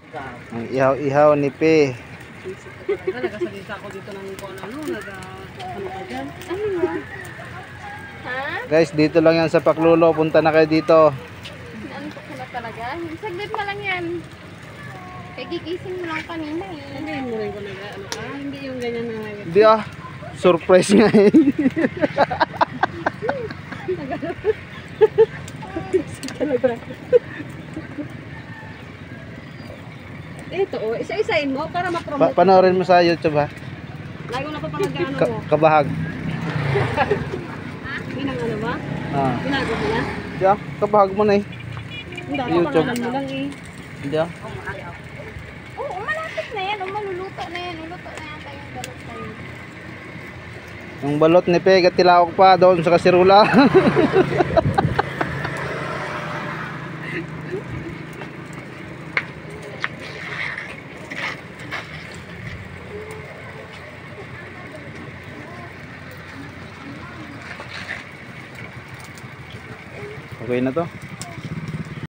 Ang ihaw-ihaw ni Pe. Nagasalita ko dito ng kung ano, ano ka dyan? Ano nga? Ha? Guys, dito lang yan sa Paklulo. Punta na kayo dito. Naantok ko na talaga. Saglit na lang yan. Kaya gigising mo lang kanina eh. Hindi mo rin ko ano ka? Hindi yung ganyan na. Hindi ah. Surprise nga eh. Talaga. Ito oh, isa-isain mo para ma-promote. Panoorin mo sa YouTube ha. Lagi mo na pa parang gaano mo. Kabahag. Pinang ano ba? Ah. Pinago mo na? Hindi ah. Kabahag mo na eh. Hindi ako YouTube. pangalan mo lang eh. Hindi ah. Oo, malapit na yan. Maluluto na yan. Luluto na yan tayong balot tayo. Yung balot ni Pe, tilawak pa doon sa kasirula. Okay na to.